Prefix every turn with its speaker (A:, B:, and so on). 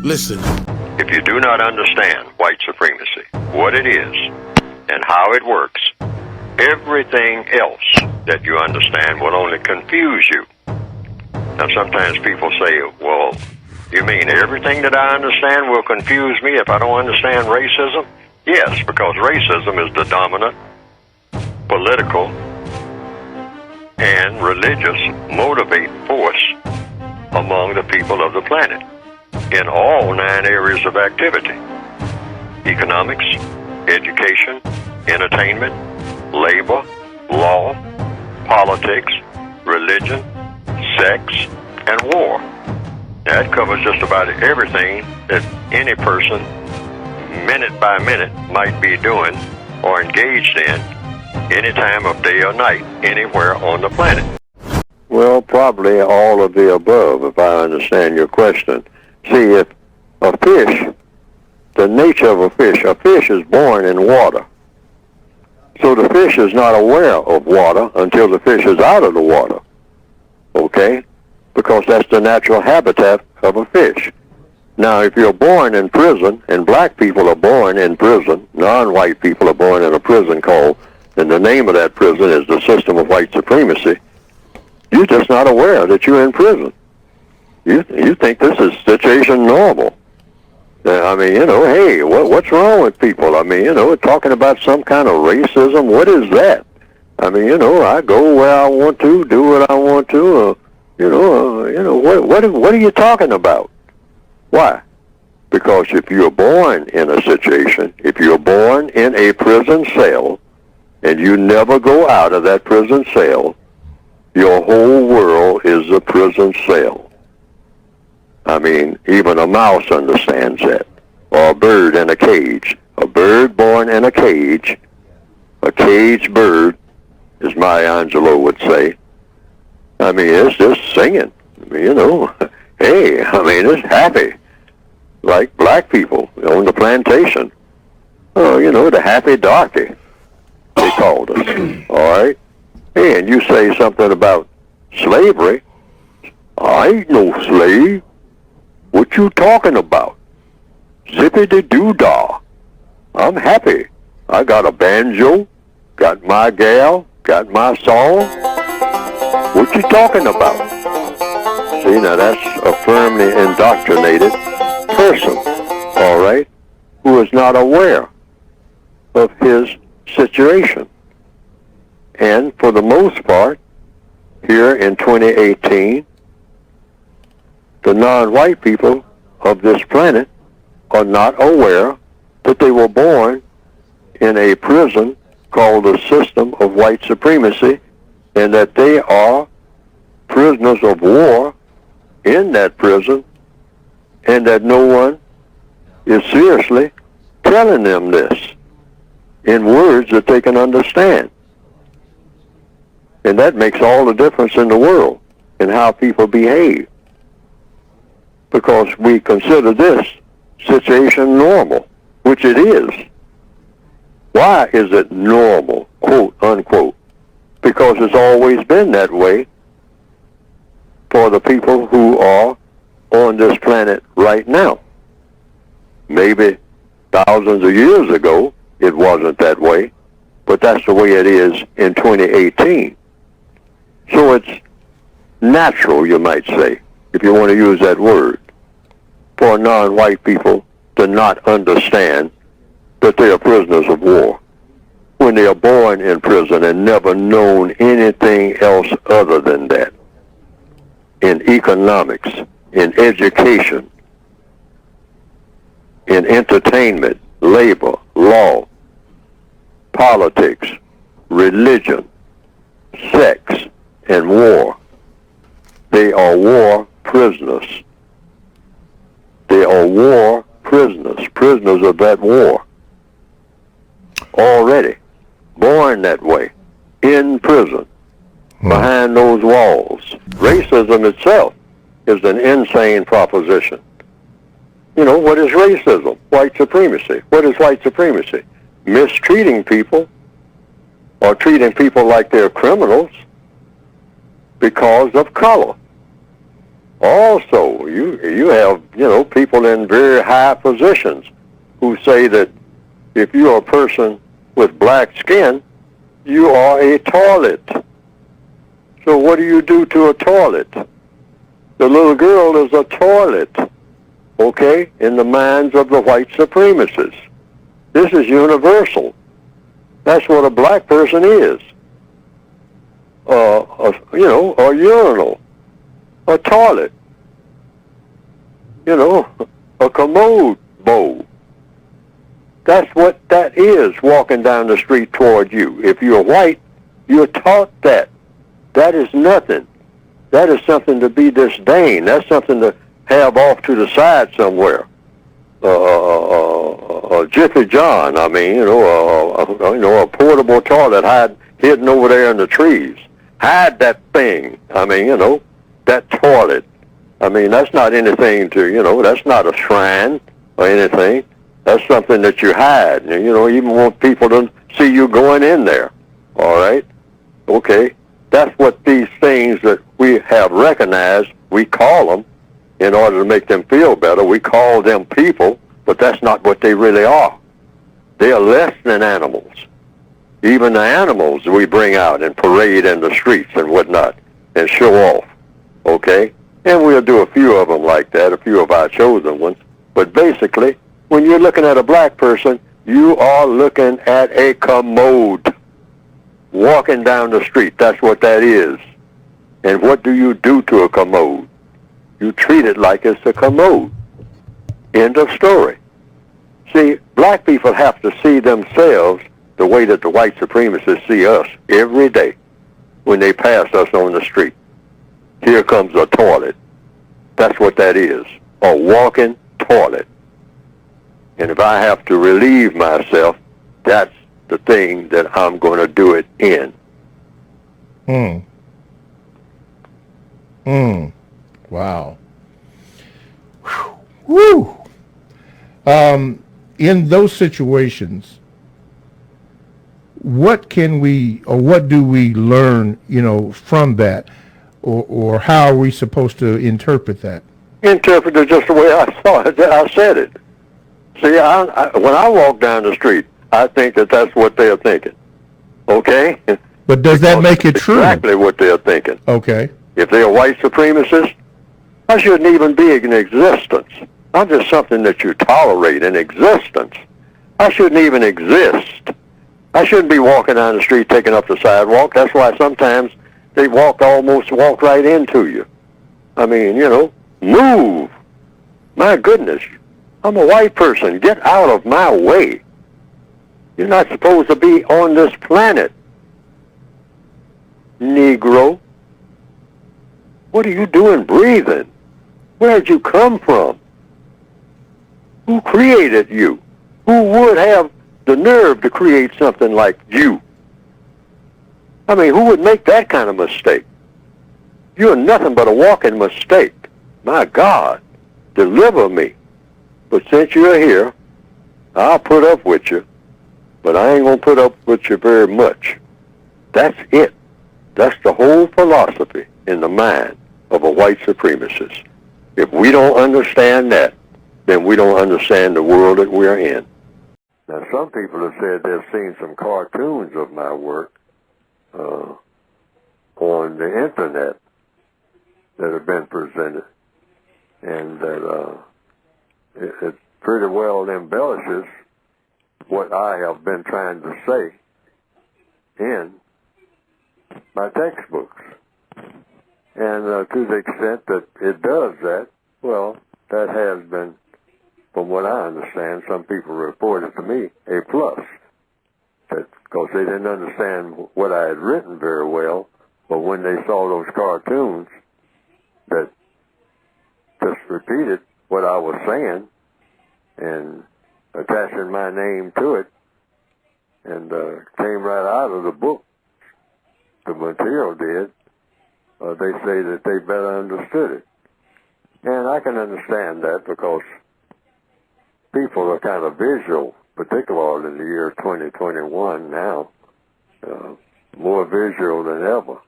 A: Listen.
B: If you do not understand white supremacy, what it is, and how it works, everything else that you understand will only confuse you. Now, sometimes people say, well, you mean everything that I understand will confuse me if I don't understand racism? Yes, because racism is the dominant political and religious motivating force among the people of the planet in all 9 areas of activity: economics, education, entertainment, labor, law, politics, religion, sex, and war. That covers just about everything that any person, minute by minute, might be doing or engaged in any time of day or night, anywhere on the planet. Well, probably all of the above, if I understand your question. See, if a fish, the nature of a fish is born in water. So the fish is not aware of water until the fish is out of the water. Okay? Because that's the natural habitat of a fish. Now, if you're born in prison, and black people are born in prison, non-white people are born in a prison called, and the name of that prison is the system of white supremacy, you're just not aware that you're in prison. You think this is situation normal. I mean, hey, what's wrong with people? I mean, talking about some kind of racism, what is that? I mean, I go where I want to, do what I want to, what are you talking about? Why? Because if you're born in a situation, if you're born in a prison cell, and you never go out of that prison cell, your whole world is a prison cell. I mean, even a mouse understands that. Or a bird in a cage. A bird born in a caged bird, as Maya Angelou would say. I mean, it's just singing. I mean, hey, I mean, it's happy. Like black people on the plantation. Oh, the happy darky, they called us. All right? Hey, and you say something about slavery. I ain't no slave. What you talking about? Zippity-doo-dah. I'm happy. I got a banjo, got my gal, got my song. What you talking about? See, now that's a firmly indoctrinated person, all right, who is not aware of his situation. And for the most part, here in 2018, the non-white people of this planet are not aware that they were born in a prison called the system of white supremacy, and that they are prisoners of war in that prison, and that no one is seriously telling them this in words that they can understand. And that makes all the difference in the world in how people behave. Because we consider this situation normal, which it is. Why is it normal, quote, unquote? Because it's always been that way for the people who are on this planet right now. Maybe thousands of years ago, it wasn't that way, but that's the way it is in 2018. So it's natural, you might say, if you want to use that word, for non-white people to not understand that they are prisoners of war when they are born in prison and never known anything else other than that. In economics, in education, in entertainment, labor, law, politics, religion, sex, and war. They are war prisoners. They are war prisoners, prisoners of that war. Already born that way, in prison, behind those walls. Racism itself is an insane proposition. What is racism? White supremacy. What is white supremacy? Mistreating people or treating people like they're criminals because of color. Also, you have, people in very high positions who say that if you're a person with black skin, you are a toilet. So what do you do to a toilet? The little girl is a toilet, okay, in the minds of the white supremacists. This is universal. That's what a black person is. A urinal, a toilet, a commode bowl. That's what that is walking down the street toward you. If you're white, you're taught that. That is nothing. That is something to be disdained. That's something to have off to the side somewhere. A Jiffy John, a portable toilet hidden over there in the trees. Hide that thing. That toilet. That's not anything that's not a shrine or anything. That's something that you hide. Even want people to see you going in there. All right? Okay. That's what these things that we have recognized, we call them, in order to make them feel better. We call them people, but that's not what they really are. They are less than animals. Even the animals we bring out and parade in the streets and whatnot and show off. Okay? And we'll do a few of them like that, a few of our chosen ones. But basically, when you're looking at a black person, you are looking at a commode. Walking down the street, that's what that is. And what do you do to a commode? You treat it like it's a commode. End of story. See, black people have to see themselves the way that the white supremacists see us every day when they pass us on the street. Here comes a toilet. That's what that is, a walking toilet. And if I have to relieve myself, that's the thing that I'm going to do it in.
A: Wow. Whew. In those situations, what can we, or what do we learn, from that, or how are we supposed to interpret that?
B: Interpret it just the way I saw it. I said it. See, when I walk down the street, I think that that's what they're thinking. Okay?
A: But does that make it true?
B: Exactly what they're thinking.
A: Okay.
B: If they're white supremacists, I shouldn't even be in existence. I'm just something that you tolerate in existence. I shouldn't even exist. I shouldn't be walking down the street taking up the sidewalk. That's why sometimes they almost walk right into you. Move. My goodness. I'm a white person. Get out of my way. You're not supposed to be on this planet, Negro. What are you doing breathing? Where'd you come from? Who created you? Who would have the nerve to create something like you? Who would make that kind of mistake? You're nothing but a walking mistake. My God, deliver me. But since you're here, I'll put up with you. But I ain't going to put up with you very much. That's it. That's the whole philosophy in the mind of a white supremacist. If we don't understand that, then we don't understand the world that we're in. Now, some people have said they've seen some cartoons of my work on the internet that have been presented, and that it pretty well embellishes what I have been trying to say in my textbooks. And to the extent that it does that, well, that has been, from what I understand, some people reported to me, a plus. Because they didn't understand what I had written very well, but when they saw those cartoons that just repeated what I was saying and attaching my name to it, and came right out of the book, the material did, they say that they better understood it. And I can understand that because people are kind of visual, particularly in the year 2021 now, more visual than ever.